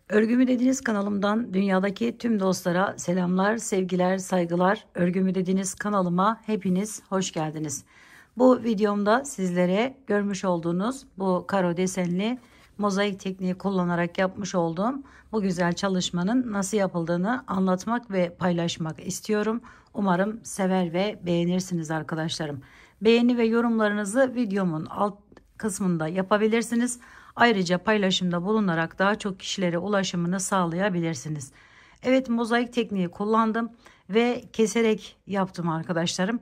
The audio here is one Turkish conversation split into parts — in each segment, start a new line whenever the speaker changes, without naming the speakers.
Örgümü Dediniz kanalımdan dünyadaki tüm dostlara selamlar, sevgiler, saygılar. Örgümü Dediniz kanalıma hepiniz hoş geldiniz. Bu videomda sizlere görmüş olduğunuz bu karo desenli mozaik tekniği kullanarak yapmış olduğum bu güzel çalışmanın nasıl yapıldığını anlatmak ve paylaşmak istiyorum. Umarım sever ve beğenirsiniz arkadaşlarım. Beğeni ve yorumlarınızı videomun alt kısmında yapabilirsiniz. Ayrıca paylaşımda bulunarak daha çok kişilere ulaşımını sağlayabilirsiniz. Evet, mozaik tekniği kullandım ve keserek yaptım arkadaşlarım.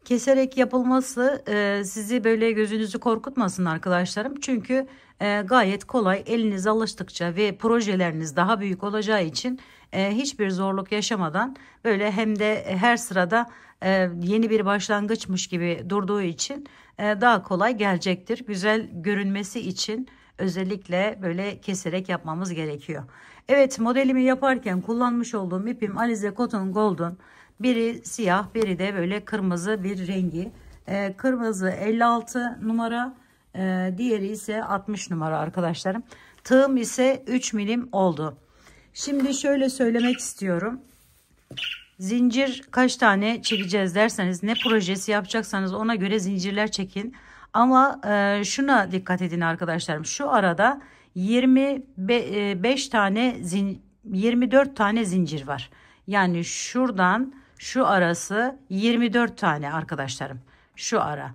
Keserek yapılması sizi böyle gözünüzü korkutmasın arkadaşlarım. Çünkü gayet kolay, eliniz alıştıkça ve projeleriniz daha büyük olacağı için hiçbir zorluk yaşamadan böyle hem de her sırada yeni bir başlangıçmış gibi durduğu için daha kolay gelecektir. Güzel görünmesi için özellikle böyle keserek yapmamız gerekiyor. Evet, modelimi yaparken kullanmış olduğum ipim Alize Cotton Gold'un. Biri siyah, biri de böyle kırmızı bir rengi. Kırmızı 56 numara, diğeri ise 60 numara arkadaşlarım. Tığım ise 3 milim oldu. Şimdi şöyle söylemek istiyorum. Zincir kaç tane çekeceğiz derseniz, ne projesi yapacaksanız ona göre zincirler çekin. Ama şuna dikkat edin arkadaşlarım. Şu arada 25 tane 24 tane zincir var. Yani şuradan şu arası 24 tane arkadaşlarım. Şu ara.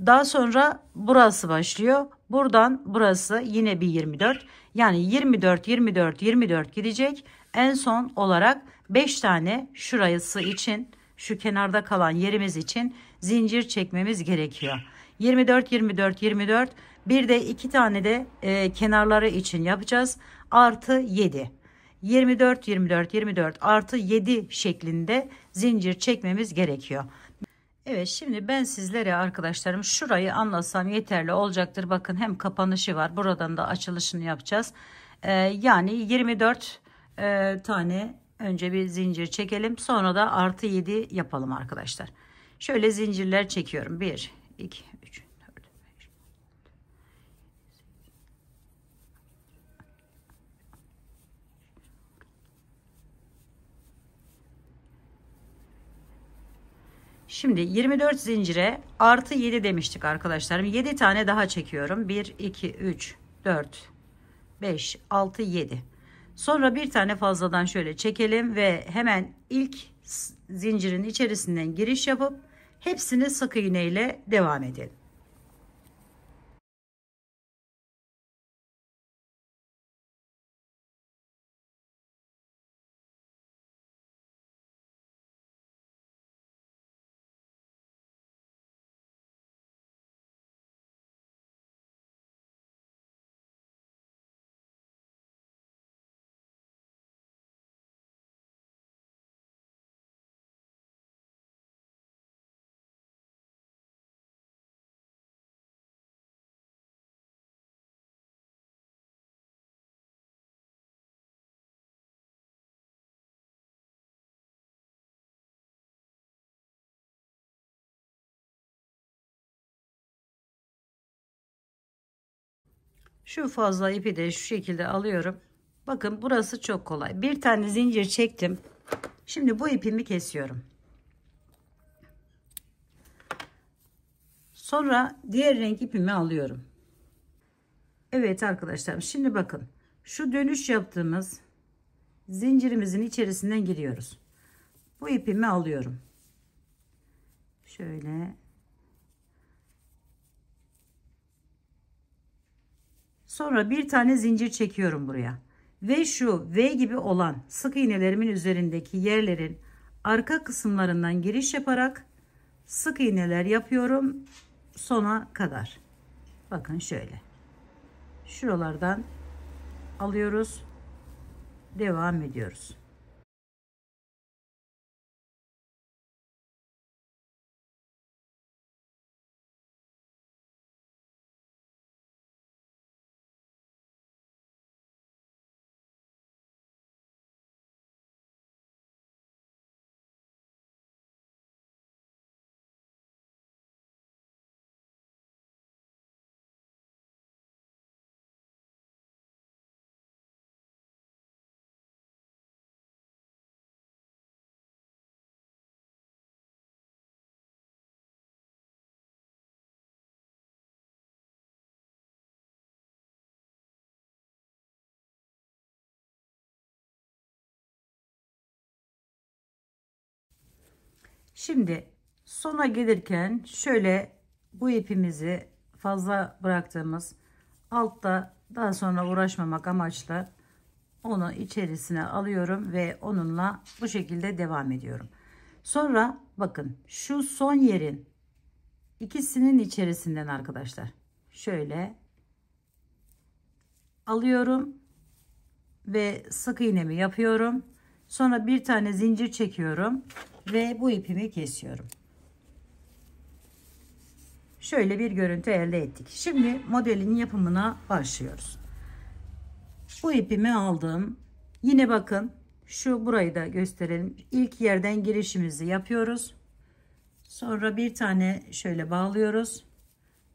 Daha sonra burası başlıyor. Buradan burası yine bir 24. Yani 24 24 24 gidecek. En son olarak 5 tane şurası için, şu kenarda kalan yerimiz için zincir çekmemiz gerekiyor. 24 24 24, bir de 2 tane de kenarları için yapacağız. Artı 7. 24 24 24 artı 7 şeklinde zincir çekmemiz gerekiyor. Evet, şimdi ben sizlere arkadaşlarım şurayı anlatsam yeterli olacaktır. Bakın, hem kapanışı var, buradan da açılışını yapacağız. Yani 24 tane önce bir zincir çekelim, sonra da artı 7 yapalım arkadaşlar. Şöyle zincirler çekiyorum. 1 2 3 4 5. Şimdi 24 zincire artı 7 demiştik arkadaşlarım. 7 tane daha çekiyorum. 1 2 3 4 5 6 7. Sonra bir tane fazladan şöyle çekelim ve hemen ilk zincirin içerisinden giriş yapıp hepsini sık iğne ile devam edelim. Şu fazla ipi de şu şekilde alıyorum. Bakın, burası çok kolay. Bir tane zincir çektim. Şimdi bu ipimi kesiyorum. Sonra diğer renk ipimi alıyorum. Evet arkadaşlar, şimdi bakın, şu dönüş yaptığımız zincirimizin içerisinden giriyoruz. Bu ipimi alıyorum. Şöyle. Sonra bir tane zincir çekiyorum buraya. Ve şu V gibi olan sık iğnelerimin üzerindeki yerlerin arka kısımlarından giriş yaparak sık iğneler yapıyorum sona kadar. Bakın şöyle. Şuralardan alıyoruz. Devam ediyoruz. Şimdi sona gelirken şöyle bu ipimizi fazla bıraktığımız altta daha sonra uğraşmamak amaçlı onu içerisine alıyorum ve onunla bu şekilde devam ediyorum. Sonra bakın şu son yerin ikisinin içerisinden arkadaşlar şöyle alıyorum ve sık iğnemi yapıyorum. Sonra bir tane zincir çekiyorum ve bu ipimi kesiyorum. Şöyle bir görüntü elde ettik. Şimdi modelin yapımına başlıyoruz. Bu ipimi aldım. Yine bakın şu burayı da gösterelim. İlk yerden girişimizi yapıyoruz. Sonra bir tane şöyle bağlıyoruz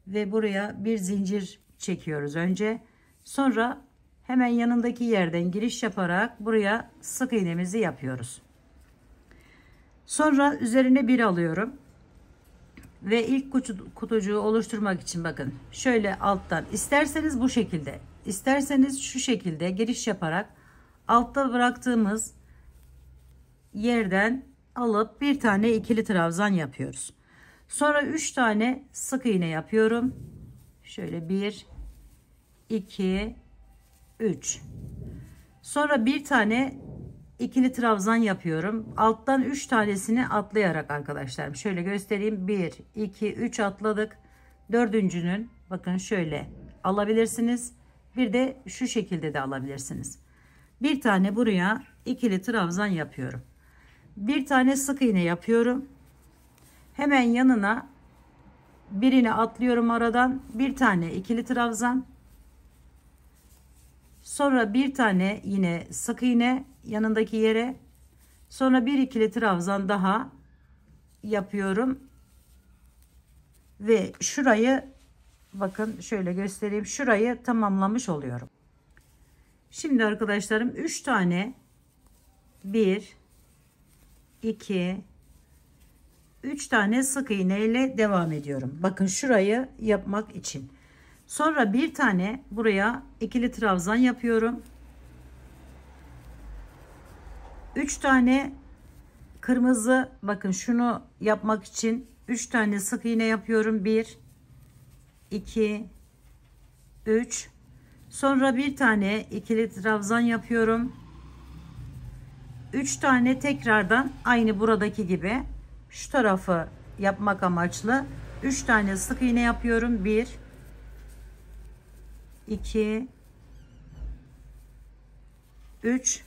ve buraya bir zincir çekiyoruz önce. Sonra hemen yanındaki yerden giriş yaparak buraya sık iğnemizi yapıyoruz. Sonra üzerine bir alıyorum. Ve ilk kutucuğu oluşturmak için bakın şöyle alttan isterseniz bu şekilde isterseniz şu şekilde giriş yaparak altta bıraktığımız yerden alıp bir tane ikili trabzan yapıyoruz. Sonra 3 tane sık iğne yapıyorum. Şöyle 1 2 3. Sonra bir tane ikili trabzan yapıyorum. Alttan 3 tanesini atlayarak arkadaşlarım. Şöyle göstereyim. 1 2 3 atladık. Dördüncünün bakın şöyle alabilirsiniz. Bir de şu şekilde de alabilirsiniz. Bir tane buraya ikili trabzan yapıyorum. Bir tane sık iğne yapıyorum. Hemen yanına birini atlıyorum aradan. Bir tane ikili trabzan. Sonra bir tane yine sık iğne yanındaki yere. Sonra bir ikili trabzan daha yapıyorum. Ve şurayı bakın şöyle göstereyim. Şurayı tamamlamış oluyorum. Şimdi arkadaşlarım 3 tane 1 2 3 tane sık iğne ile devam ediyorum. Bakın şurayı yapmak için. Sonra bir tane buraya ikili trabzan yapıyorum. 3 tane kırmızı bakın şunu yapmak için 3 tane sık iğne yapıyorum. 1 2 3. Sonra bir tane ikili trabzan yapıyorum. 3 tane tekrardan aynı buradaki gibi şu tarafı yapmak amaçlı 3 tane sık iğne yapıyorum. 1 2 3.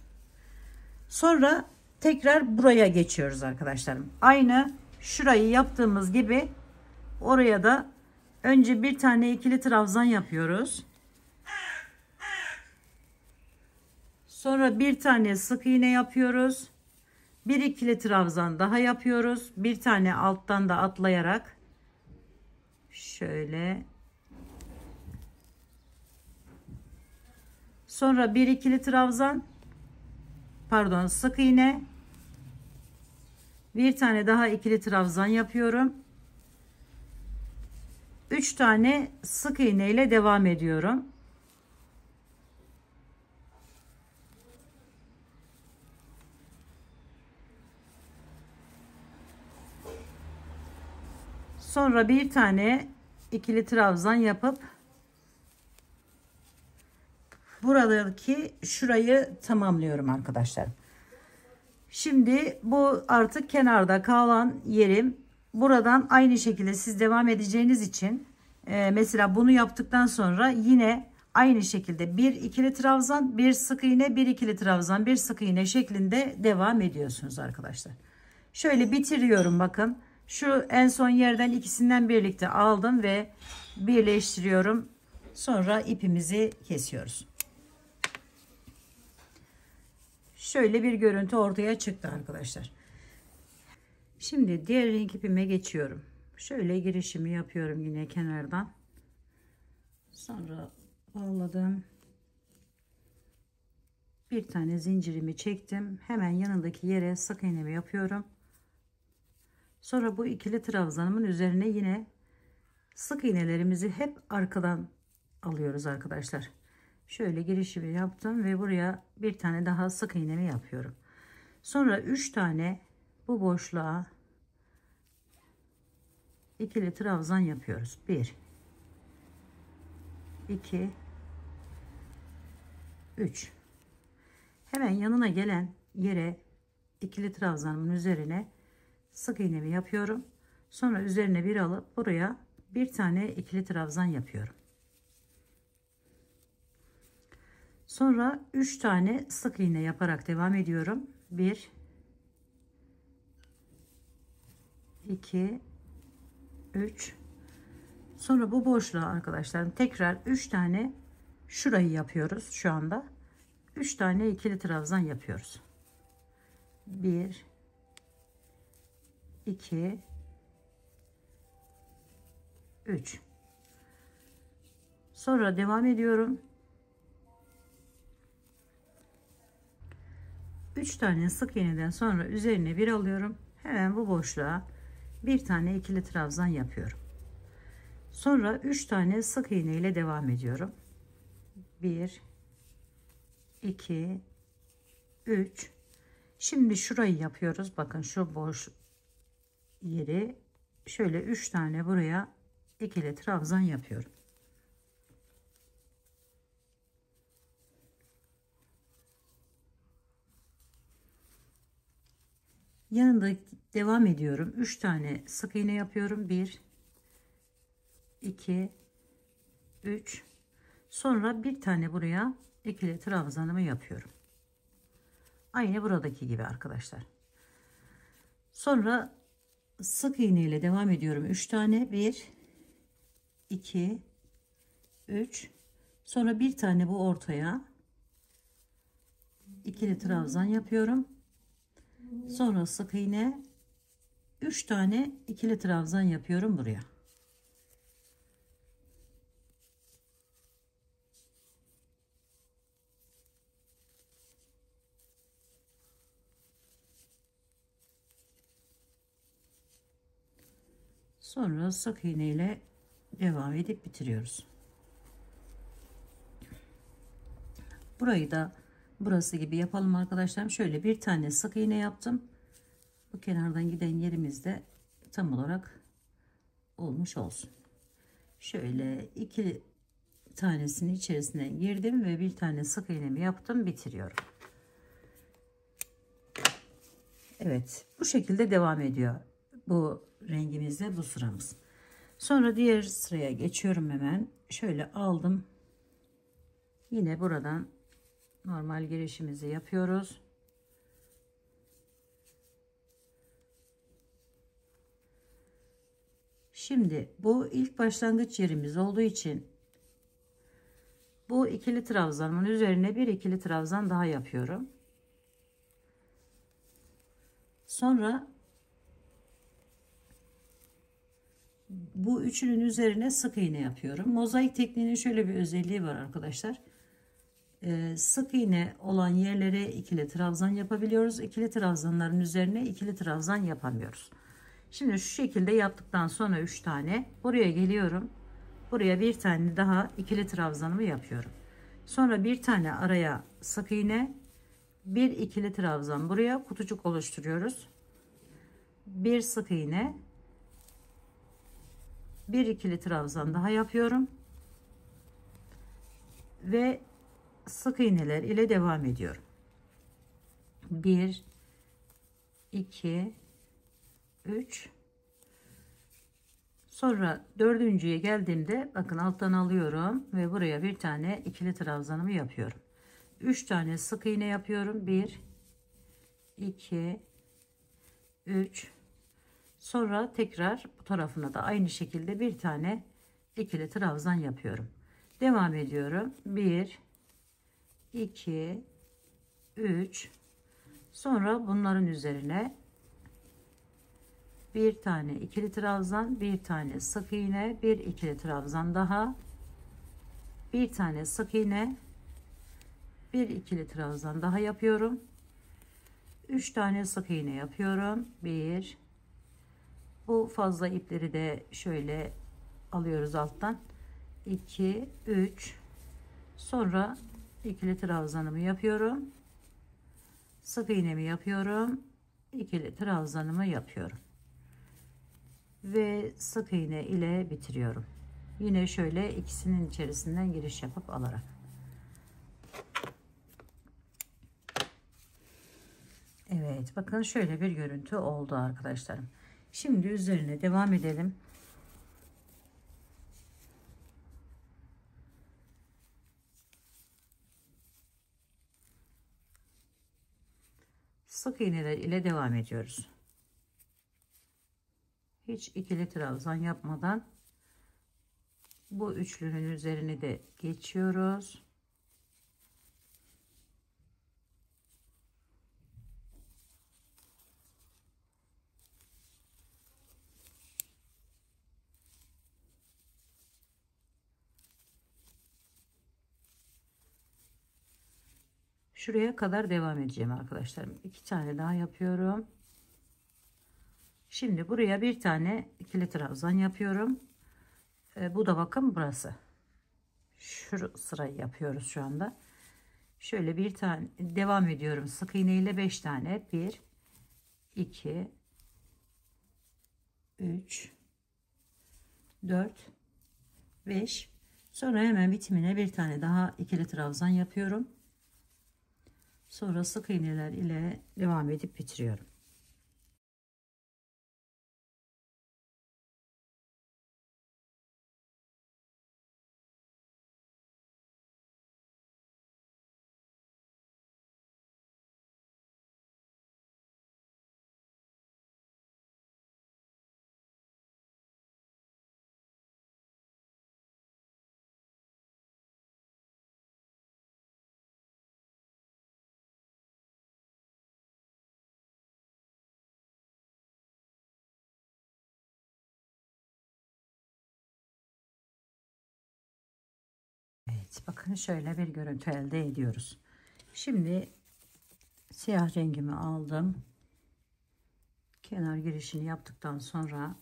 Sonra tekrar buraya geçiyoruz arkadaşlarım. Aynı şurayı yaptığımız gibi oraya da önce bir tane ikili trabzan yapıyoruz. Sonra bir tane sık iğne yapıyoruz. Bir ikili trabzan daha yapıyoruz. Bir tane alttan da atlayarak şöyle. Sonra bir ikili trabzan, pardon sık iğne. Bir tane daha ikili trabzan yapıyorum. 3 tane sık iğne ile devam ediyorum. Sonra bir tane ikili trabzan yapıp buradaki şurayı tamamlıyorum arkadaşlar. Şimdi bu artık kenarda kalan yerim. Buradan aynı şekilde siz devam edeceğiniz için mesela bunu yaptıktan sonra yine aynı şekilde bir ikili trabzan, bir sık iğne, bir ikili trabzan, bir sık iğne şeklinde devam ediyorsunuz arkadaşlar. Şöyle bitiriyorum bakın. Şu en son yerden ikisinden birlikte aldım ve birleştiriyorum. Sonra ipimizi kesiyoruz. Şöyle bir görüntü ortaya çıktı arkadaşlar. Şimdi diğer renk ipime geçiyorum. Şöyle girişimi yapıyorum yine kenardan. Sonra bağladım. Bir tane zincirimi çektim. Hemen yanındaki yere sık iğnemi yapıyorum. Sonra bu ikili trabzanımın üzerine yine sık iğnelerimizi hep arkadan alıyoruz arkadaşlar. Şöyle girişimi yaptım ve buraya bir tane daha sık iğnemi yapıyorum. Sonra 3 tane bu boşluğa ikili trabzan yapıyoruz. 1 2 3. Hemen yanına gelen yere ikili trabzanımın üzerine sık iğnemi yapıyorum. Sonra üzerine bir alıp buraya bir tane ikili trabzan yapıyorum. Sonra 3 tane sık iğne yaparak devam ediyorum. 1 2 3. Sonra bu boşluğa arkadaşlar tekrar 3 tane şurayı yapıyoruz şu anda. 3 tane ikili trabzan yapıyoruz. 1 2 3. Sonra devam ediyorum. 3 tane sık iğneden sonra üzerine bir alıyorum. Hemen bu boşluğa bir tane ikili trabzan yapıyorum. Sonra 3 tane sık iğne ile devam ediyorum. 1 2 3. Şimdi şurayı yapıyoruz. Bakın şu boş yeri şöyle 3 tane buraya ikili trabzan yapıyorum. Yanında devam ediyorum. 3 tane sık iğne yapıyorum. 1 2 3. Sonra bir tane buraya ikili trabzanımı yapıyorum. Aynı buradaki gibi arkadaşlar. Sonra sık iğne ile devam ediyorum. 3 tane 1 2 3. Sonra bir tane bu ortaya ikili trabzan yapıyorum. Sonra sık iğne 3 tane ikili trabzan yapıyorum buraya. Sonra sık iğne ile devam edip bitiriyoruz. Burayı da burası gibi yapalım arkadaşlarım. Şöyle bir tane sık iğne yaptım. Bu kenardan giden yerimizde tam olarak olmuş olsun. Şöyle iki tanesini içerisine girdim ve bir tane sık iğnemi yaptım, bitiriyorum. Evet, bu şekilde devam ediyor bu rengimizde bu sıramız. Sonra diğer sıraya geçiyorum hemen. Şöyle aldım. Yine buradan normal girişimizi yapıyoruz. Şimdi bu ilk başlangıç yerimiz olduğu için bu ikili trabzanın üzerine bir ikili trabzan daha yapıyorum. Sonra bu üçünün üzerine sık iğne yapıyorum. Mozaik tekniğinin şöyle bir özelliği var arkadaşlar. Sık iğne olan yerlere ikili trabzan yapabiliyoruz. İkili trabzanların üzerine ikili trabzan yapamıyoruz. Şimdi şu şekilde yaptıktan sonra 3 tane buraya geliyorum. Buraya bir tane daha ikili trabzanımı yapıyorum. Sonra bir tane araya sık iğne, bir ikili trabzan, buraya kutucuk oluşturuyoruz. Bir sık iğne, bir ikili trabzan daha yapıyorum ve sık iğneler ile devam ediyorum. 1 2 3. Sonra dördüncüye geldiğimde bakın alttan alıyorum ve buraya bir tane ikili trabzanımı yapıyorum. 3 tane sık iğne yapıyorum. 1 2 3. Sonra tekrar bu tarafına da aynı şekilde bir tane ikili trabzan yapıyorum. Devam ediyorum. 1 2 3. Sonra bunların üzerine bir tane ikili trabzan, bir tane sık iğne, bir ikili trabzan daha, bir tane sık iğne, bir ikili trabzan daha yapıyorum. 3 tane sık iğne yapıyorum. 1. Bu fazla ipleri de şöyle alıyoruz alttan. 2 3. Sonra ikili trabzanımı yapıyorum. Sık iğnemi yapıyorum. İkili trabzanımı yapıyorum. ve sık iğne ile bitiriyorum. Yine şöyle ikisinin içerisinden giriş yapıp alarak. Evet, bakın şöyle bir görüntü oldu arkadaşlarım. Şimdi üzerine devam edelim. Sık iğneler ile devam ediyoruz. Hiç ikili trabzan yapmadan bu üçlünün üzerine de geçiyoruz. Şuraya kadar devam edeceğim arkadaşlarım. 2 tane daha yapıyorum. Şimdi buraya bir tane ikili trabzan yapıyorum. Bu da bakın burası. Şu sırayı yapıyoruz şu anda. Şöyle bir tane devam ediyorum. Sık iğne ile 5 tane. 1 2 3 4 5. Sonra hemen bitimine bir tane daha ikili trabzan yapıyorum. Sonra sık iğneler ile devam edip bitiriyorum. Evet, bakın şöyle bir görüntü elde ediyoruz. Şimdi siyah rengimi aldım. Kenar girişini yaptıktan sonra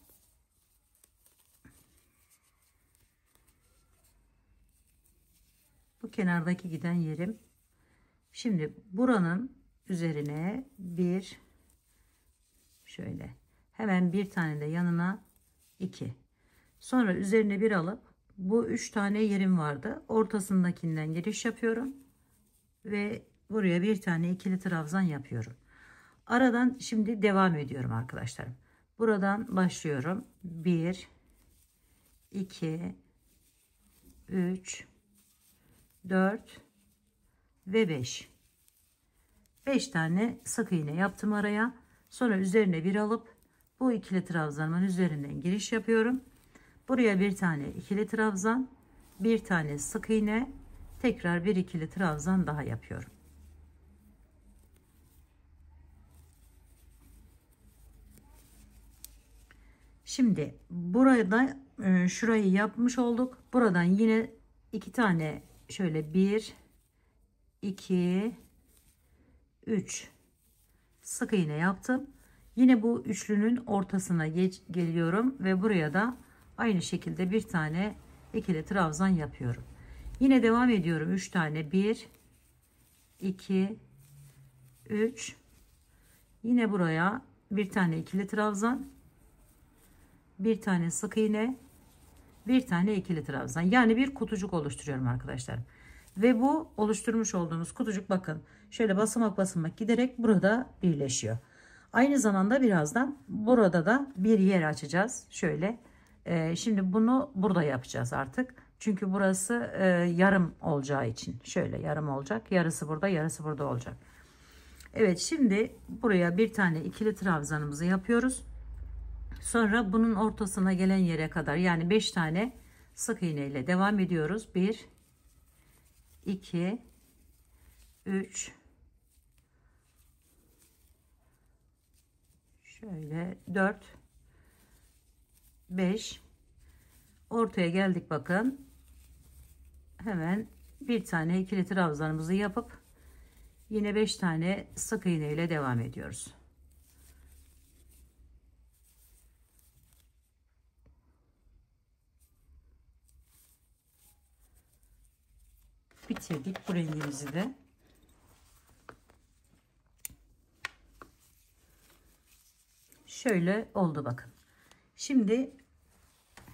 bu kenardaki giden yerim. Şimdi buranın üzerine bir şöyle hemen bir tane de yanına 2. Sonra üzerine bir alıp bu 3 tane yerim vardı. Ortasındakinden giriş yapıyorum ve buraya bir tane ikili trabzan yapıyorum. Aradan şimdi devam ediyorum arkadaşlarım. Buradan başlıyorum. 1 2 3 4 ve 5. 5 tane sık iğne yaptım araya. Sonra üzerine bir alıp bu ikili trabzanın üzerinden giriş yapıyorum. Buraya bir tane ikili trabzan, bir tane sık iğne, tekrar bir ikili trabzan daha yapıyorum. Şimdi burada şurayı yapmış olduk. Buradan yine 2 tane şöyle 1 2 3 sık iğne yaptım. Yine bu üçlünün ortasına geliyorum ve buraya da aynı şekilde bir tane ikili trabzan yapıyorum. Yine devam ediyorum. 3 tane 1 2 3. Yine buraya bir tane ikili trabzan, bir tane sık iğne, bir tane ikili trabzan. Yani bir kutucuk oluşturuyorum arkadaşlar. Ve bu oluşturmuş olduğumuz kutucuk bakın şöyle basamak basamak giderek burada birleşiyor. Aynı zamanda birazdan burada da bir yer açacağız. Şöyle şimdi bunu burada yapacağız artık. Çünkü burası yarım olacağı için şöyle yarım olacak. Yarısı burada, yarısı burada olacak. Evet, şimdi buraya bir tane ikili trabzanımızı yapıyoruz. Sonra bunun ortasına gelen yere kadar yani 5 tane sık iğne ile devam ediyoruz. 1 2 3 şöyle 4 5 ortaya geldik. Bakın hemen bir tane ikili trabzanımızı yapıp yine 5 tane sık iğne ile devam ediyoruz. Bitirdik bu rengimizi de. Şöyle oldu bakın. Şimdi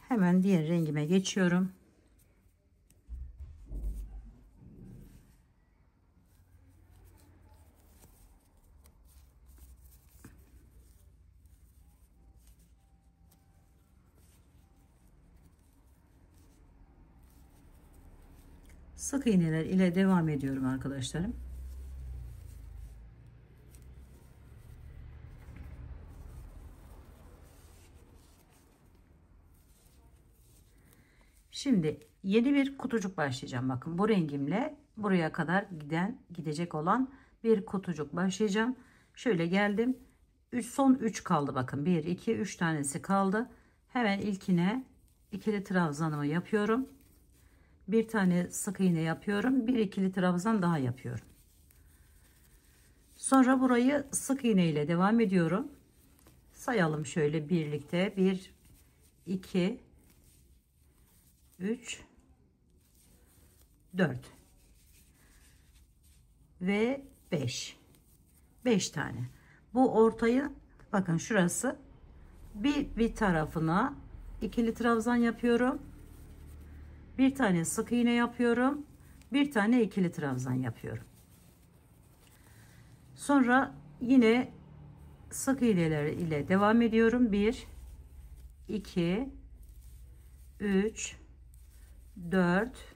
hemen diğer rengime geçiyorum. Sık iğneler ile devam ediyorum arkadaşlarım. Şimdi yeni bir kutucuk başlayacağım. Bakın bu rengimle buraya kadar gidecek olan bir kutucuk başlayacağım. Şöyle geldim. Son 3 kaldı. Bakın 1 2 3 tanesi kaldı. Hemen ilkine ikili trabzanımı yapıyorum. Bir tane sık iğne yapıyorum. Bir ikili trabzan daha yapıyorum. Sonra burayı sık iğne ile devam ediyorum. Sayalım şöyle birlikte. 1 2 3 4 ve 5 tane. Bu ortayı bakın şurası bir tarafına ikili trabzan yapıyorum. Bir tane sık iğne yapıyorum. Bir tane ikili trabzan yapıyorum. Sonra yine sık iğneler ile devam ediyorum. 1 2 3 4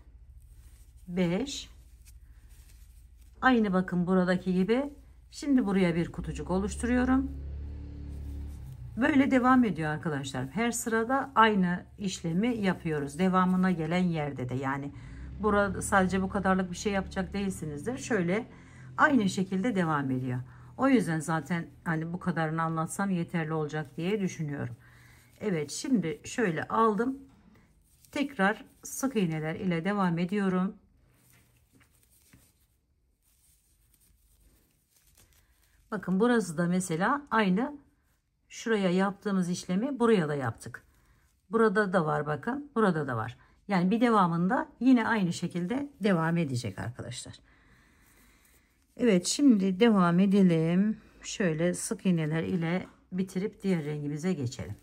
5. Aynı bakın buradaki gibi. Şimdi buraya bir kutucuk oluşturuyorum. Böyle devam ediyor arkadaşlar. Her sırada aynı işlemi yapıyoruz. Devamına gelen yerde de, yani burada sadece bu kadarlık bir şey yapacak değilsinizdir. Şöyle aynı şekilde devam ediyor. O yüzden zaten hani bu kadarını anlatsam yeterli olacak diye düşünüyorum. Evet, şimdi şöyle aldım. Tekrar sık iğneler ile devam ediyorum. Bakın burası da mesela aynı, şuraya yaptığımız işlemi buraya da yaptık. Burada da var, bakın burada da var. Yani bir devamında yine aynı şekilde devam edecek arkadaşlar. Evet, şimdi devam edelim. Şöyle sık iğneler ile bitirip diğer rengimize geçelim.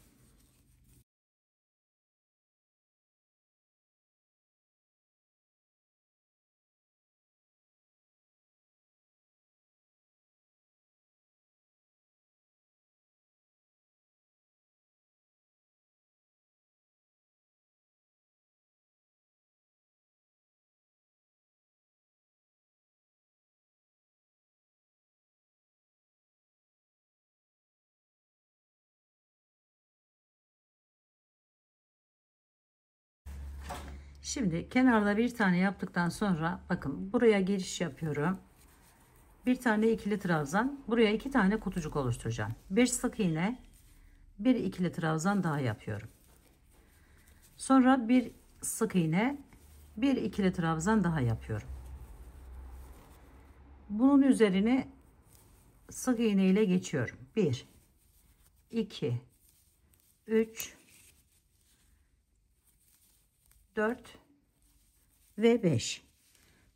Şimdi kenarda bir tane yaptıktan sonra bakın buraya giriş yapıyorum. Bir tane ikili trabzan, buraya 2 tane kutucuk oluşturacağım. Bir sık iğne, bir ikili trabzan daha yapıyorum. Sonra bir sık iğne, bir ikili trabzan daha yapıyorum. Bunun üzerine sık iğne ile geçiyorum. 1 2 3 4 ve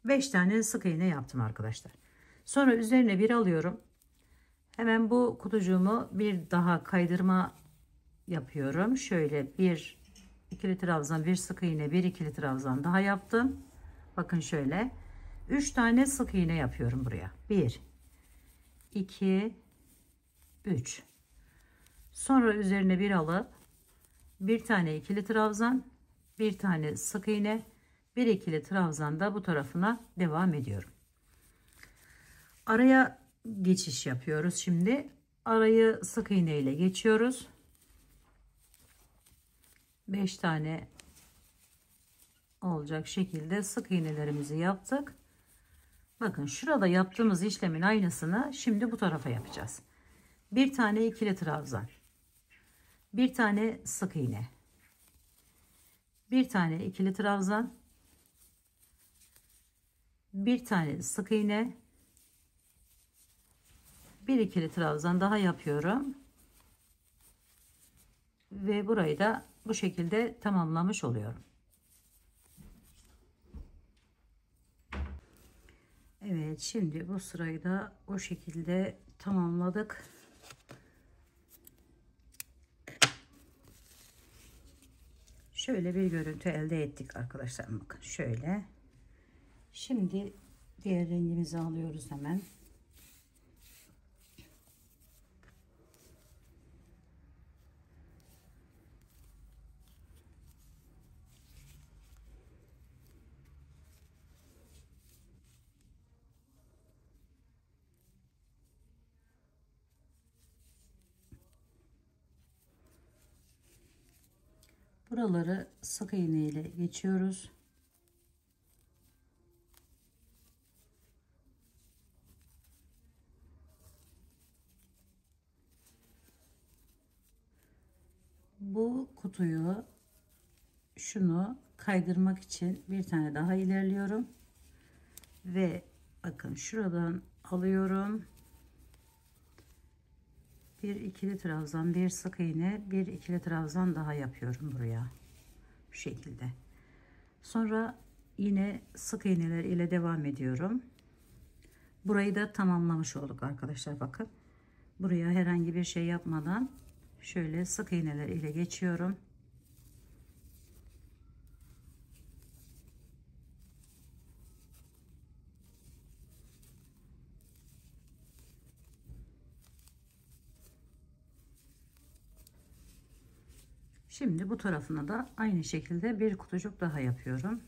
5 tane sık iğne yaptım arkadaşlar. Sonra üzerine bir alıyorum. Hemen bu kutucuğumu bir daha kaydırma yapıyorum. Şöyle bir ikili trabzan, bir sık iğne, bir ikili trabzan daha yaptım. Bakın şöyle 3 tane sık iğne yapıyorum buraya. 1 2 3. Sonra üzerine bir alıp bir tane ikili trabzan, bir tane sık iğne, bir ikili trabzan da bu tarafına devam ediyorum. Araya geçiş yapıyoruz. Şimdi arayı sık iğne ile geçiyoruz. 5 tane olacak şekilde sık iğnelerimizi yaptık. Bakın şurada yaptığımız işlemin aynısını şimdi bu tarafa yapacağız. Bir tane ikili trabzan, bir tane sık iğne, bir tane ikili trabzan, bir tane sık iğne, bir ikili trabzan daha yapıyorum ve burayı da bu şekilde tamamlamış oluyorum. Evet, şimdi bu sırayı da o şekilde tamamladık. Şöyle bir görüntü elde ettik arkadaşlar. Bakın şöyle. Şimdi diğer rengimizi alıyoruz hemen. Buraları sık iğne ile geçiyoruz. Bu kutuyu, şunu kaydırmak için bir tane daha ilerliyorum ve bakın şuradan alıyorum. Bir ikili trabzan, bir sık iğne, bir ikili trabzan daha yapıyorum buraya. Bu şekilde. Sonra yine sık iğneler ile devam ediyorum. Burayı da tamamlamış olduk arkadaşlar. Bakın buraya herhangi bir şey yapmadan şöyle sık iğneler ile geçiyorum. Şimdi bu tarafına da aynı şekilde bir kutucuk daha yapıyorum.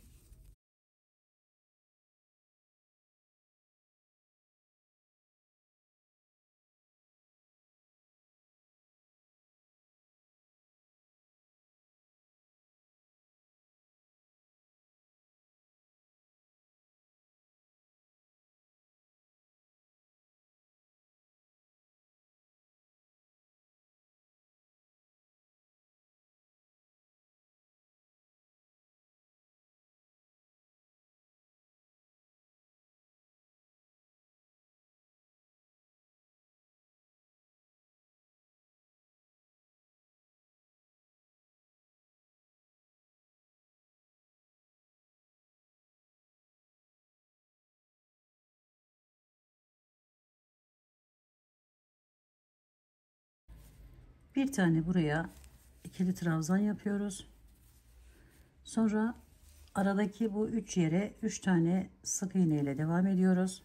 Bir tane buraya ikili trabzan yapıyoruz. Sonra aradaki bu 3 yere 3 tane sık iğne ile devam ediyoruz.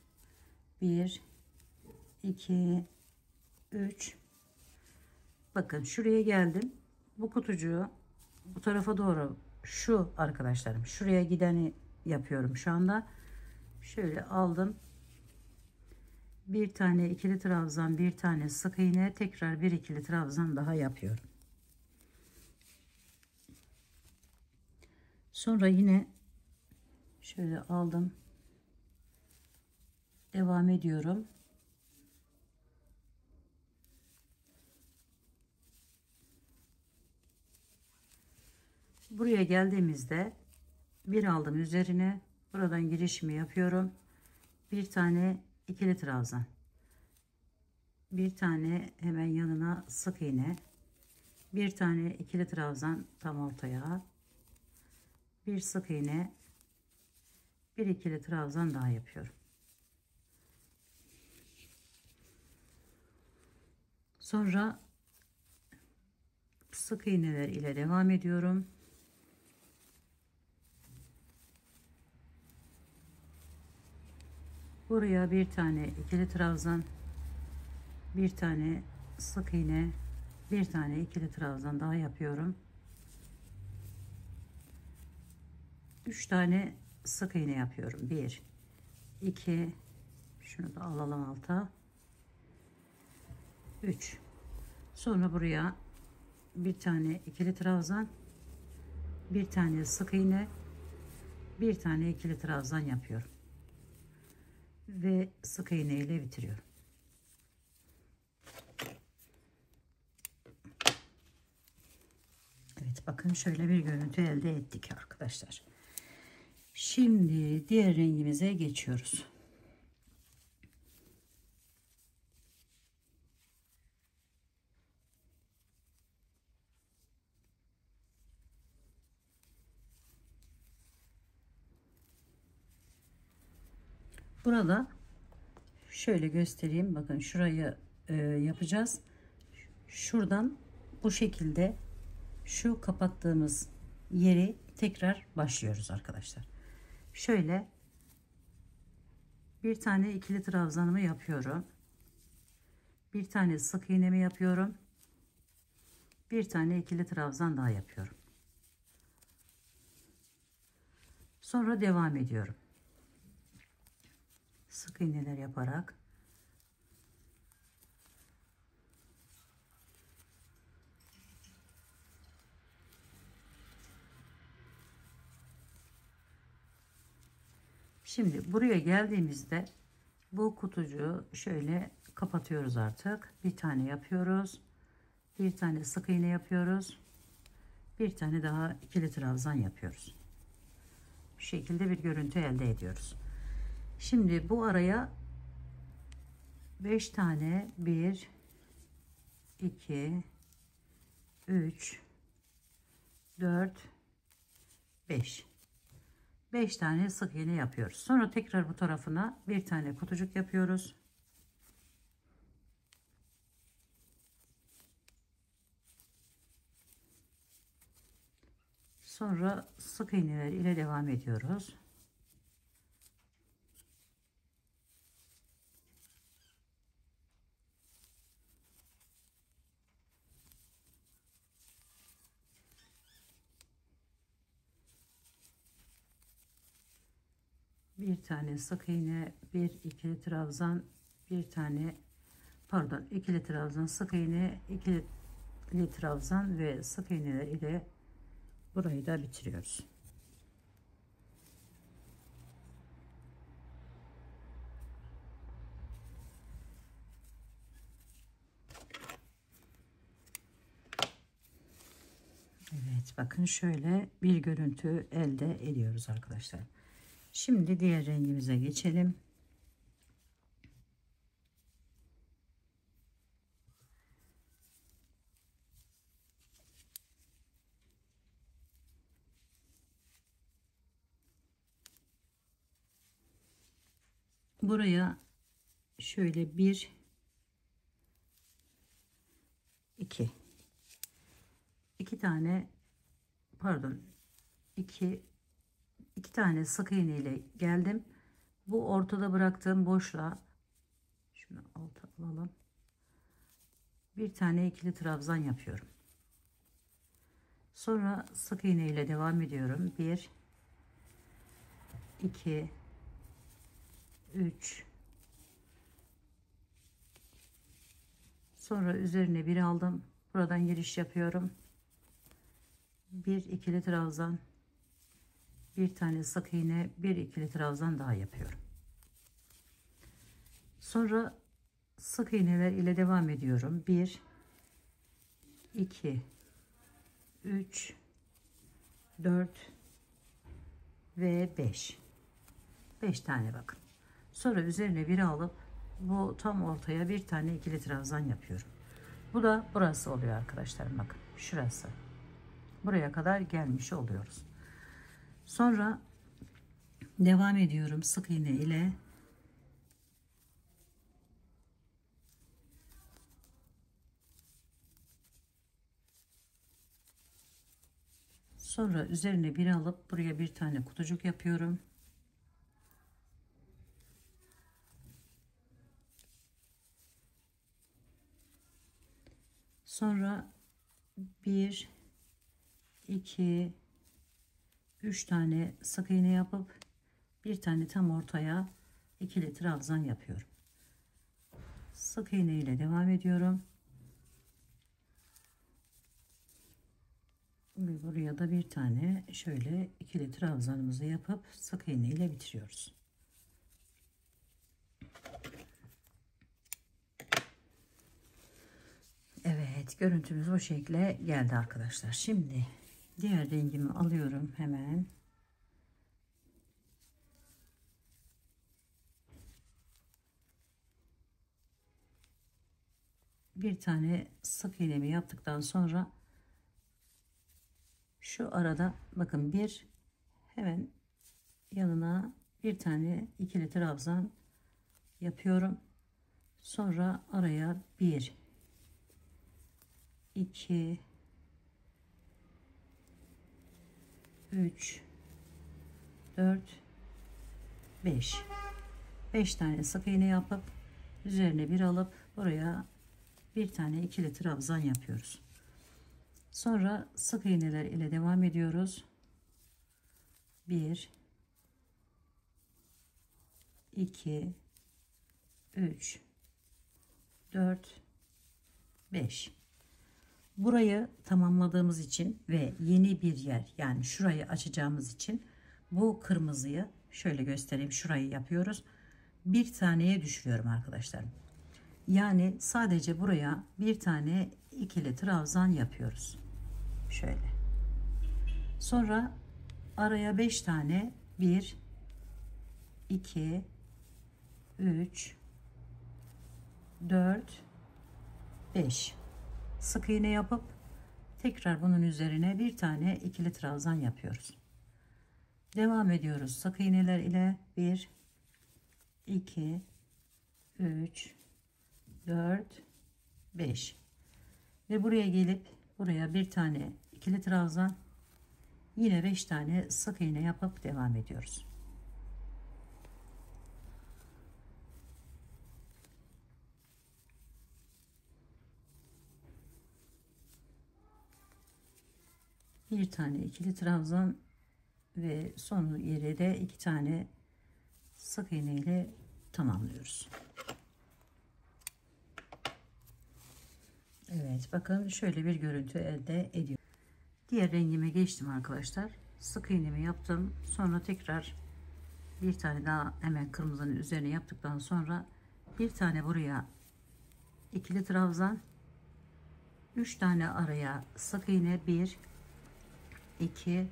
1 2 3. Bakın şuraya geldim. Bu kutucuğu bu tarafa doğru, şu arkadaşlarım, şuraya gideni yapıyorum şu anda. Şöyle aldım. Bir tane ikili trabzan, bir tane sık iğne, tekrar bir ikili trabzan daha yapıyorum. Sonra yine şöyle aldım. Devam ediyorum. Buraya geldiğimizde bir aldım üzerine. Buradan girişimi yapıyorum. Bir tane ikili trabzan. Bir tane hemen yanına sık iğne. Bir tane ikili trabzan tam ortaya. Bir sık iğne. Bir ikili trabzan daha yapıyorum. Sonra sık iğneler ile devam ediyorum. Buraya bir tane ikili trabzan, bir tane sık iğne, bir tane ikili trabzan daha yapıyorum. 3 tane sık iğne yapıyorum. 1 2, şunu da alalım alta. 3. Sonra buraya bir tane ikili trabzan, bir tane sık iğne, bir tane ikili trabzan yapıyorum ve sık iğne ile bitiriyorum. Evet, bakın şöyle bir görüntü elde ettik arkadaşlar. Şimdi diğer rengimize geçiyoruz. Burada şöyle göstereyim. Bakın şurayı yapacağız. Şuradan bu şekilde şu kapattığımız yeri tekrar başlıyoruz arkadaşlar. Şöyle bir tane ikili trabzanımı yapıyorum. Bir tane sık iğnemi yapıyorum. Bir tane ikili trabzan daha yapıyorum. Sonra devam ediyorum. Sık iğneler yaparak şimdi buraya geldiğimizde bu kutucuğu şöyle kapatıyoruz artık. Bir tane yapıyoruz. Bir tane sık iğne yapıyoruz. Bir tane daha ikili trabzan yapıyoruz. Bu şekilde bir görüntü elde ediyoruz. Şimdi bu araya 5 tane 1 2 3 4 5 tane sık iğne yapıyoruz. Sonra tekrar bu tarafına bir tane kutucuk yapıyoruz. Sonra sık iğneler ile devam ediyoruz. Bir tane sık iğne, bir ikili trabzan, bir tane pardon ikili trabzan, sık iğne, ikili trabzan ve sık iğneler ile burayı da bitiriyoruz. Evet, bakın şöyle bir görüntü elde ediyoruz arkadaşlar. Şimdi diğer rengimize geçelim. Buraya şöyle bir iki tane pardon iki tane sık iğne ile geldim. Bu ortada bıraktığım boşluğa şunu alta alalım. Bir tane ikili trabzan yapıyorum. Sonra sık iğne ile devam ediyorum. 1 2 3 sonra üzerine bir aldım. Buradan giriş yapıyorum. Bir ikili trabzan, bir tane sık iğne, bir ikili trabzan daha yapıyorum. Sonra sık iğneler ile devam ediyorum. 1 2 3 4 ve 5 tane bakın. Sonra üzerine bir alıp bu tam ortaya bir tane ikili trabzan yapıyorum. Bu da burası oluyor arkadaşlar, bakın şurası. Buraya kadar gelmiş oluyoruz. Sonra devam ediyorum sık iğne ile. Sonra üzerine bir alıp buraya bir tane kutucuk yapıyorum. Sonra 1 2 3 tane sık iğne yapıp bir tane tam ortaya ikili trabzan yapıyorum. Sık iğne ile devam ediyorum. Ve buraya da bir tane şöyle ikili trabzanımızı yapıp sık iğne ile bitiriyoruz. Evet, görüntümüz bu şekilde geldi arkadaşlar. Şimdi diğer rengimi alıyorum hemen. Bir tane sık iğnemi yaptıktan sonra şu arada bakın bir hemen yanına bir tane ikili trabzan yapıyorum. Sonra araya 1 2 3, 4, 5. 5 tane sık iğne yapıp üzerine bir alıp buraya bir tane ikili trabzan yapıyoruz. Sonra sık iğneler ile devam ediyoruz. 1, 2, 3, 4, 5. Burayı tamamladığımız için ve yeni bir yer, yani şurayı açacağımız için bu kırmızıyı şöyle göstereyim, şurayı yapıyoruz. Bir taneye düşürüyorum arkadaşlar. Yani sadece buraya bir tane ikili trabzan yapıyoruz. Şöyle. Sonra araya 5 tane 1, 2, 3, 4, 5 sık iğne yapıp tekrar bunun üzerine bir tane ikili trabzan yapıyoruz. Devam ediyoruz sık iğneler ile. 1, 2, 3, 4, 5 ve buraya gelip buraya bir tane ikili trabzan, yine 5 tane sık iğne yapıp devam ediyoruz. Bir tane ikili trabzan ve son yere de 2 tane sık iğne ile tamamlıyoruz. Evet, bakın şöyle bir görüntü elde ediyor. Diğer rengime geçtim arkadaşlar. Sık iğnemi yaptım. Sonra tekrar bir tane daha hemen kırmızının üzerine yaptıktan sonra bir tane buraya ikili trabzan, 3 tane araya sık iğne, 1, 2,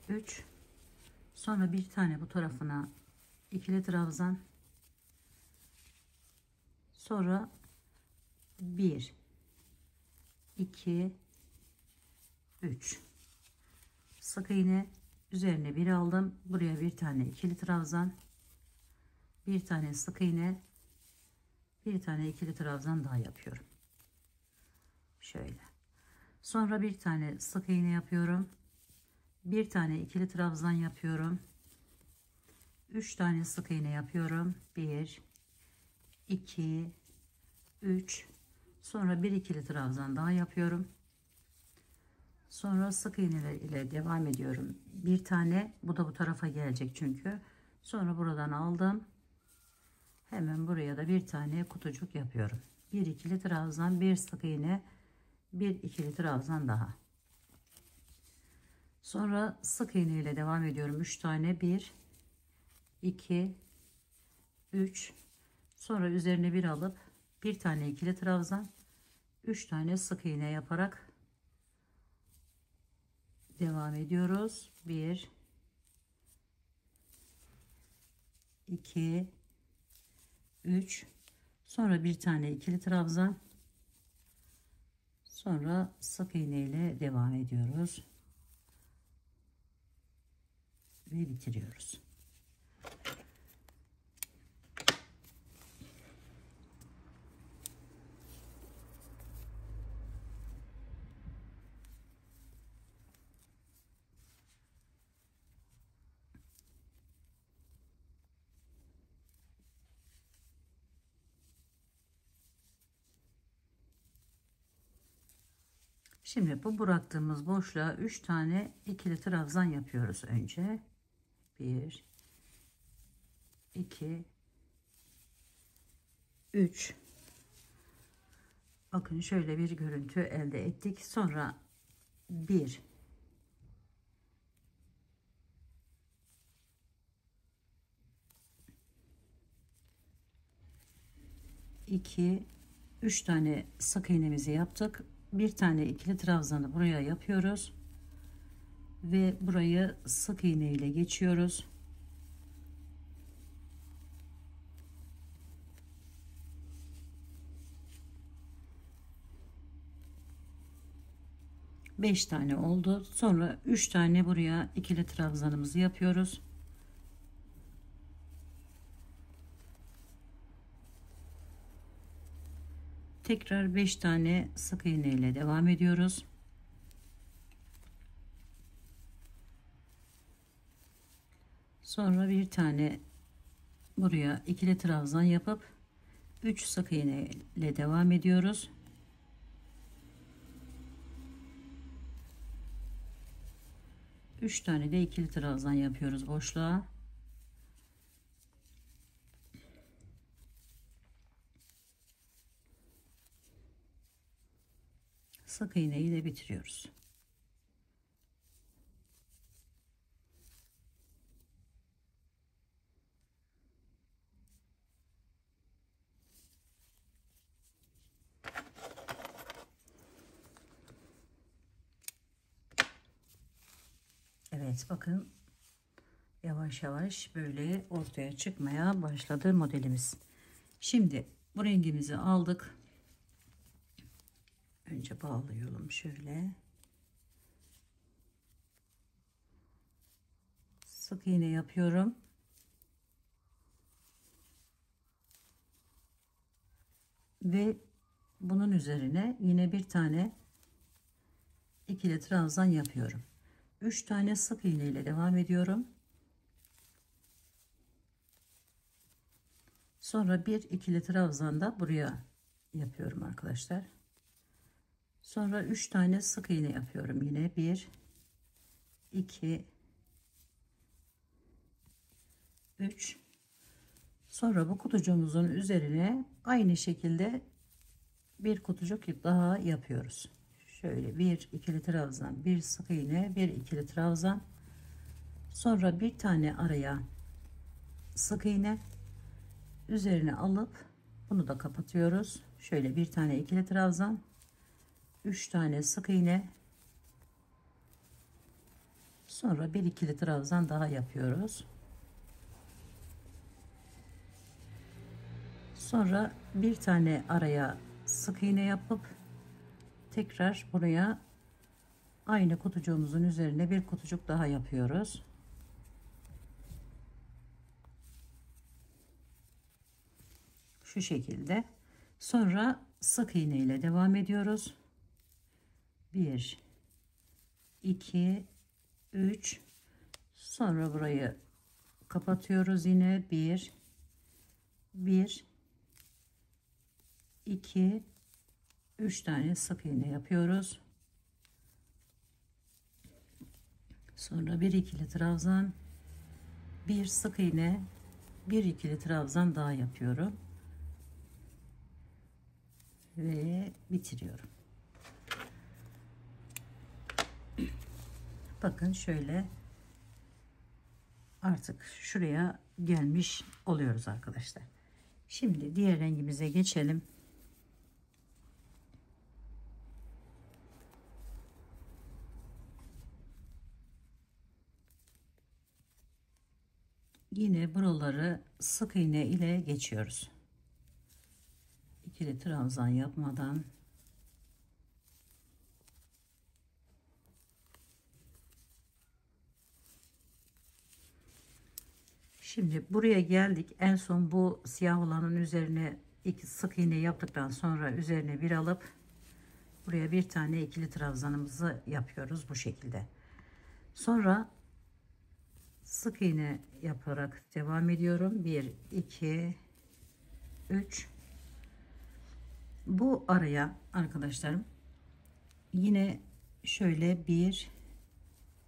3, sonra bir tane bu tarafına ikili trabzan, sonra 1, 2, 3 sık iğne, üzerine bir aldım, buraya bir tane ikili trabzan, bir tane sık iğne, bir tane ikili trabzan daha yapıyorum. Şöyle. Sonra bir tane sık iğne yapıyorum, bir tane ikili trabzan yapıyorum, 3 tane sık iğne yapıyorum, 1, 2, 3, sonra bir ikili trabzan daha yapıyorum. Sonra sık iğneler ile devam ediyorum. Bir tane, bu da bu tarafa gelecek çünkü. Sonra buradan aldım. Hemen buraya da bir tane kutucuk yapıyorum. Bir ikili trabzan, bir sık iğne, bir ikili trabzan daha. Sonra sık iğne ile devam ediyorum. 3 tane, 1, 2, 3. Sonra üzerine bir alıp bir tane ikili trabzan, 3 tane sık iğne yaparak devam ediyoruz. 1, 2, 3, sonra bir tane ikili trabzan, sonra sık iğne ile devam ediyoruz ve bitiriyoruz. Şimdi bu bıraktığımız boşluğa 3 tane ikili trabzan yapıyoruz önce. 1, 2, 3. Bakın şöyle bir görüntü elde ettik. Sonra 1, 2, 3 tane sık iğnemizi yaptık. Bir tane ikili trabzanı buraya yapıyoruz ve burayı sık iğne ile geçiyoruz. Beş tane oldu. Sonra 3 tane buraya ikili trabzanımızı yapıyoruz. Tekrar 5 tane sık iğne ile devam ediyoruz. Sonra bir tane buraya ikili trabzan yapıp 3 sık iğne ile devam ediyoruz. Üç tane de ikili trabzan yapıyoruz boşluğa. Sık iğne ile bitiriyoruz. Evet, bakın yavaş yavaş böyle ortaya çıkmaya başladı modelimiz. Şimdi bu rengimizi aldık. Önce bağlayalım şöyle. Sık iğne yapıyorum. Ve bunun üzerine yine bir tane ikili trabzan yapıyorum. 3 tane sık iğne ile devam ediyorum. Sonra bir ikili trabzan da buraya yapıyorum arkadaşlar. Sonra 3 tane sık iğne yapıyorum yine. 1 2 3. Sonra bu kutucuğumuzun üzerine aynı şekilde bir kutucuk daha yapıyoruz. Şöyle bir ikili trabzan, bir sık iğne, bir ikili trabzan. Sonra bir tane araya sık iğne, üzerine alıp bunu da kapatıyoruz. Şöyle bir tane ikili trabzan, 3 tane sık iğne, sonra bir ikili trabzan daha yapıyoruz. Sonra bir tane araya sık iğne yapıp tekrar buraya aynı kutucuğumuzun üzerine bir kutucuk daha yapıyoruz. Şu şekilde. Sonra sık iğne ile devam ediyoruz. 1 2 3. Sonra burayı kapatıyoruz yine. 1 2 3 tane sık iğne yapıyoruz. Sonra bir ikili trabzan, bir sık iğne, bir ikili trabzan daha yapıyorum ve bitiriyorum. Bakın şöyle artık şuraya gelmiş oluyoruz arkadaşlar. Şimdi diğer rengimize geçelim. Yine buraları sık iğne ile geçiyoruz. İkili trabzan yapmadan. Şimdi buraya geldik. En son bu siyah olanın üzerine iki sık iğne yaptıktan sonra üzerine bir alıp buraya bir tane ikili trabzanımızı yapıyoruz bu şekilde. Sonra sık iğne yaparak devam ediyorum. 1 2 3. Bu araya arkadaşlarım yine şöyle 1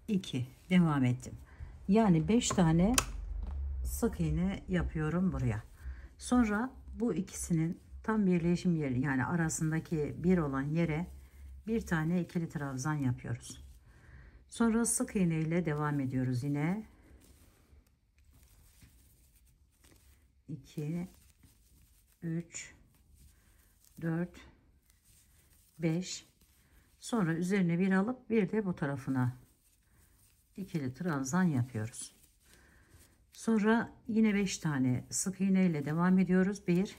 2 devam ettim. Yani 5 tane sık iğne yapıyorum buraya. Sonra bu ikisinin tam birleşim yeri, yani arasındaki bir olan yere bir tane ikili trabzan yapıyoruz. Sonra sık iğne ile devam ediyoruz yine. 2 3 4 5. Sonra üzerine bir alıp bir de bu tarafına ikili trabzan yapıyoruz. Sonra yine 5 tane sık iğne ile devam ediyoruz. 1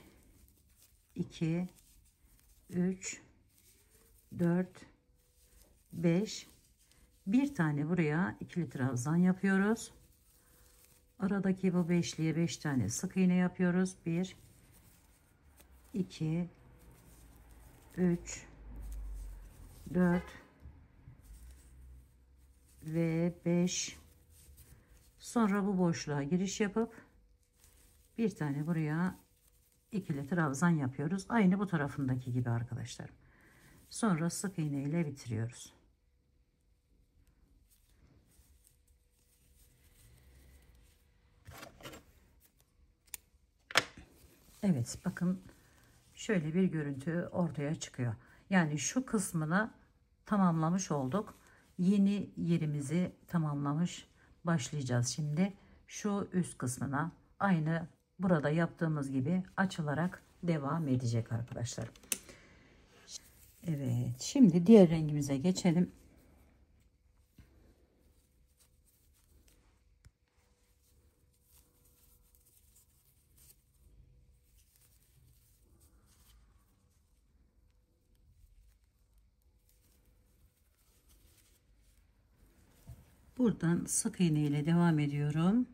2 3 4 5. Bir tane buraya ikili trabzan yapıyoruz. Aradaki bu beşliğe 5 tane sık iğne yapıyoruz. 1 2 3 4 ve 5. Sonra bu boşluğa giriş yapıp bir tane buraya ikili trabzan yapıyoruz. Aynı bu tarafındaki gibi arkadaşlar. Sonra sık iğne ile bitiriyoruz. Evet, bakın şöyle bir görüntü ortaya çıkıyor. Yani şu kısmını tamamlamış olduk. Yeni yerimizi tamamlamış başlayacağız şimdi. Şu üst kısmına aynı burada yaptığımız gibi açılarak devam edecek arkadaşlar. Evet, şimdi diğer rengimize geçelim. Buradan sık iğne ile devam ediyorum.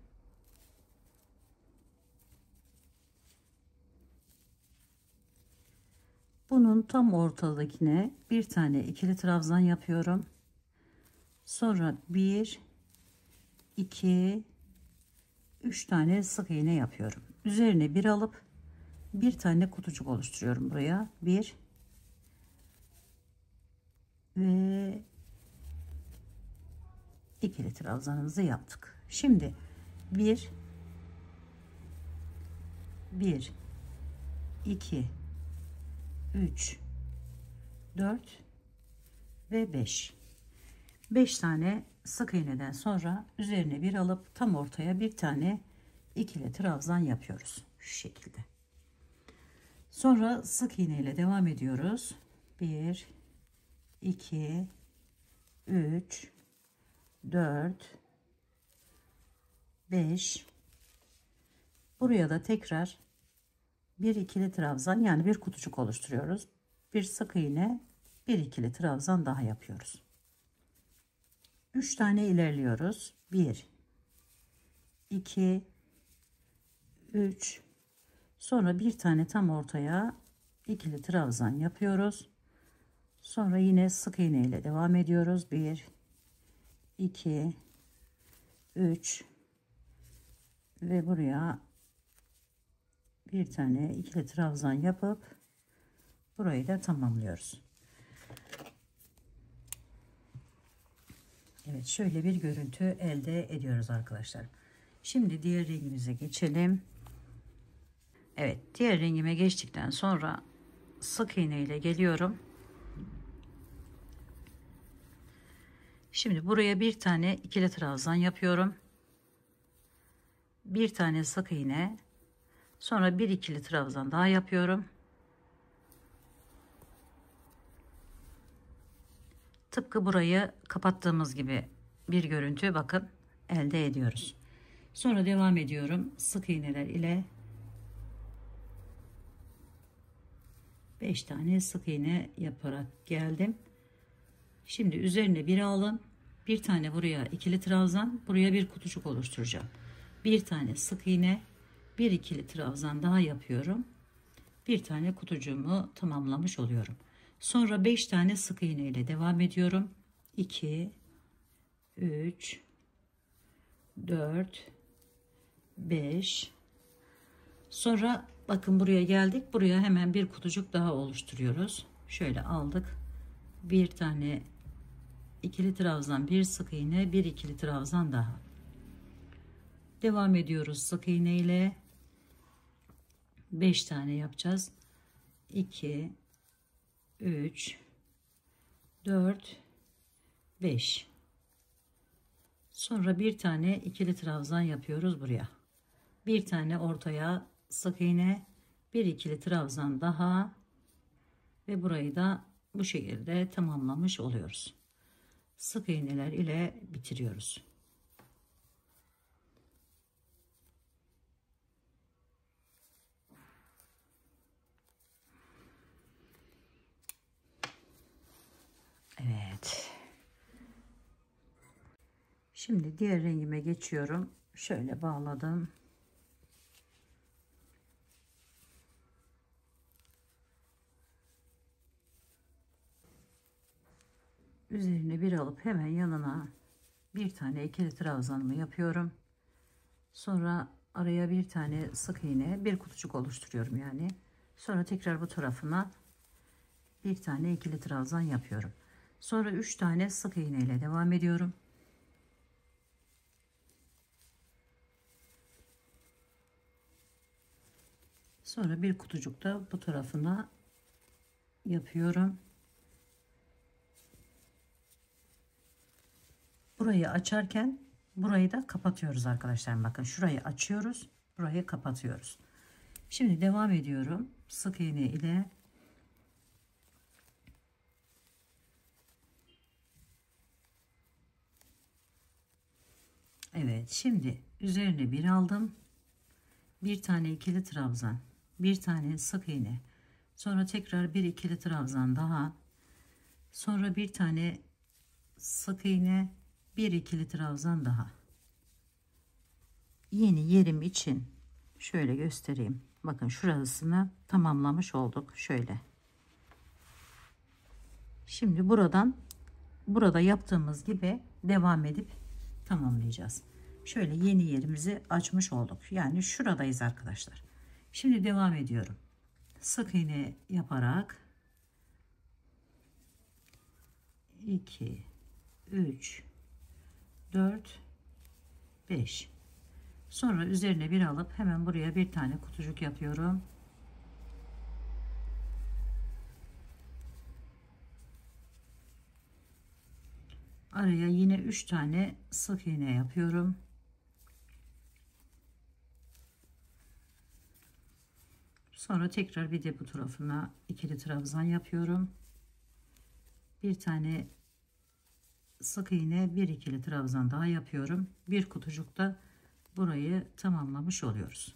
Bunun tam ortadakine bir tane ikili trabzan yapıyorum. Sonra 1 2 3 tane sık iğne yapıyorum. Üzerine bir alıp bir tane kutucuk oluşturuyorum buraya. Bir ve ikili trabzanımızı yaptık. Şimdi 1 2 3 4 ve 5 tane sık iğneden sonra üzerine bir alıp tam ortaya bir tane ikili trabzan yapıyoruz şu şekilde. Sonra sık iğne ile devam ediyoruz. 1 2 3 4 5 buraya da tekrar bir ikili trabzan, yani bir kutucuk oluşturuyoruz. Bir sık iğne, bir ikili trabzan daha yapıyoruz. 3 tane ilerliyoruz. 1 2 3 sonra bir tane tam ortaya ikili trabzan yapıyoruz. Sonra yine sık iğne ile devam ediyoruz. 1 2 3 ve buraya bir tane ikili trabzan yapıp burayı da tamamlıyoruz. Evet, şöyle bir görüntü elde ediyoruz arkadaşlar. Şimdi diğer rengimize geçelim. Evet, diğer rengime geçtikten sonra sık iğne ile geliyorum. Şimdi buraya bir tane ikili trabzan yapıyorum. Bir tane sık iğne, sonra bir ikili trabzan daha yapıyorum. Tıpkı burayı kapattığımız gibi bir görüntü bakın elde ediyoruz. Sonra devam ediyorum sık iğneler ile 5 tane sık iğne yaparak geldim. Şimdi üzerine bir alın, bir tane buraya ikili trabzan, buraya bir kutucuk oluşturacağım. Bir tane sık iğne, bir ikili trabzan daha yapıyorum. Bir tane kutucuğumu tamamlamış oluyorum. Sonra 5 tane sık iğne ile devam ediyorum. 2 3 4 5 sonra bakın buraya geldik. Buraya hemen bir kutucuk daha oluşturuyoruz. Şöyle aldık. Bir tane ikili trabzan, bir sık iğne, bir ikili trabzan daha. Devam ediyoruz sık iğne ile. 5 tane yapacağız. 2 3 4 5 sonra bir tane ikili trabzan yapıyoruz buraya. Bir tane ortaya sık iğne, bir ikili trabzan daha ve burayı da bu şekilde tamamlamış oluyoruz. Sık iğneler ile bitiriyoruz. Evet. Şimdi diğer rengime geçiyorum. Şöyle bağladım. Üzerine bir alıp hemen yanına bir tane ikili trabzanımı yapıyorum. Sonra araya bir tane sık iğne, bir kutucuk oluşturuyorum yani. Sonra tekrar bu tarafına bir tane ikili trabzan yapıyorum. Sonra 3 tane sık iğne ile devam ediyorum. Sonra bir kutucuk da bu tarafına yapıyorum. Burayı açarken burayı da kapatıyoruz arkadaşlar. Bakın şurayı açıyoruz, burayı kapatıyoruz. Şimdi devam ediyorum. Sık iğne ile evet, şimdi üzerine bir aldım. Bir tane ikili trabzan, bir tane sık iğne. Sonra tekrar bir ikili trabzan daha. Sonra bir tane sık iğne, bir ikili trabzan daha. Yeni yerim için şöyle göstereyim. Bakın şurasını tamamlamış olduk. Şöyle. Şimdi burada yaptığımız gibi devam edip tamamlayacağız. Şöyle yeni yerimizi açmış olduk. Yani şuradayız arkadaşlar. Şimdi devam ediyorum. Sık iğne yaparak 2 3 4 5. Sonra üzerine bir alıp hemen buraya bir tane kutucuk yapıyorum. Araya yine 3 tane sık iğne yapıyorum. Sonra tekrar bir de bu tarafına ikili trabzan yapıyorum. Bir tane sık iğne, bir ikili trabzan daha yapıyorum. Bir kutucuk da burayı tamamlamış oluyoruz.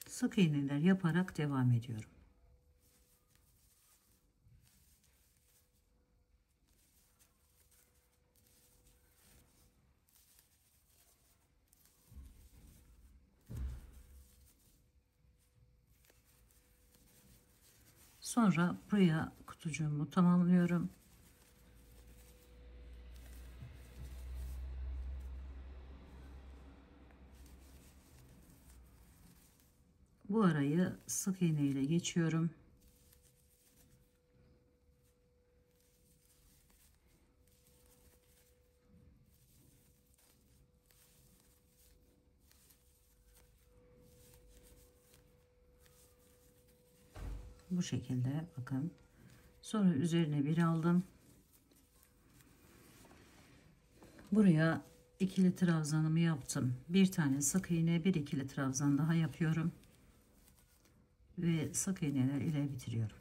Sık iğneler yaparak devam ediyorum. Sonra buraya kutucuğumu tamamlıyorum. Bu arayı sık iğne ile geçiyorum. Bu şekilde bakın. Sonra üzerine bir aldım. Buraya ikili trabzanımı yaptım. Bir tane sık iğne, bir ikili trabzan daha yapıyorum. Ve sık iğneler ile bitiriyorum.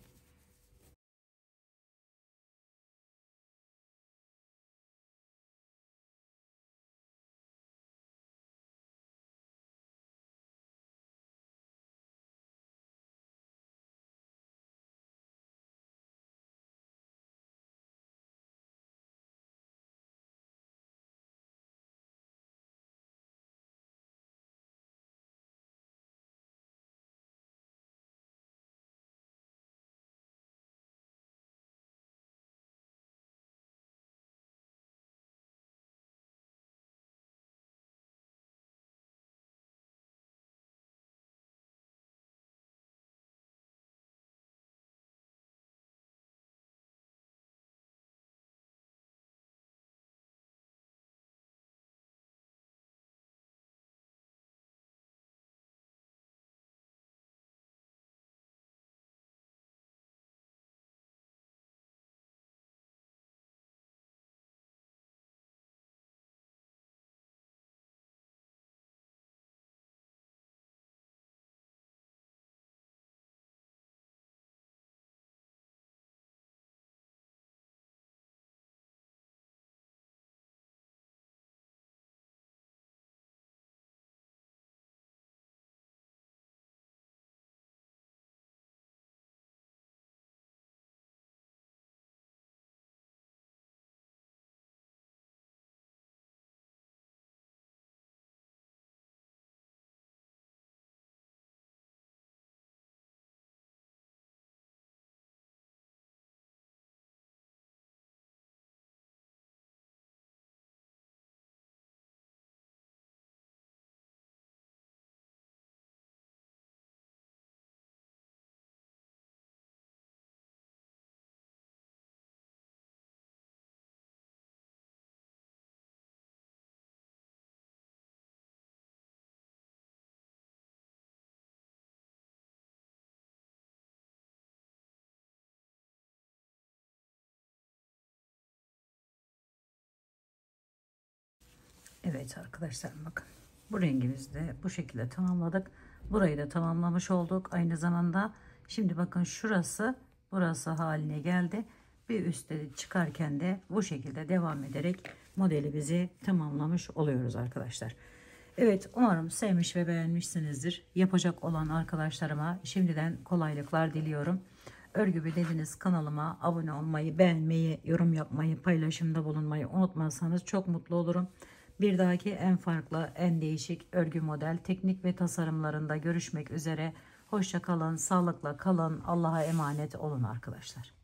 Evet arkadaşlar, bakın bu rengimizi de bu şekilde tamamladık. Burayı da tamamlamış olduk. Aynı zamanda şimdi bakın şurası burası haline geldi. Bir üstte çıkarken de bu şekilde devam ederek modelimizi tamamlamış oluyoruz arkadaşlar. Evet, umarım sevmiş ve beğenmişsinizdir. Yapacak olan arkadaşlarıma şimdiden kolaylıklar diliyorum. Örgü dediniz kanalıma abone olmayı, beğenmeyi, yorum yapmayı, paylaşımda bulunmayı unutmazsanız çok mutlu olurum. Bir dahaki en farklı, en değişik örgü model, teknik ve tasarımlarında görüşmek üzere. Hoşça kalın, sağlıkla kalın, Allah'a emanet olun arkadaşlar.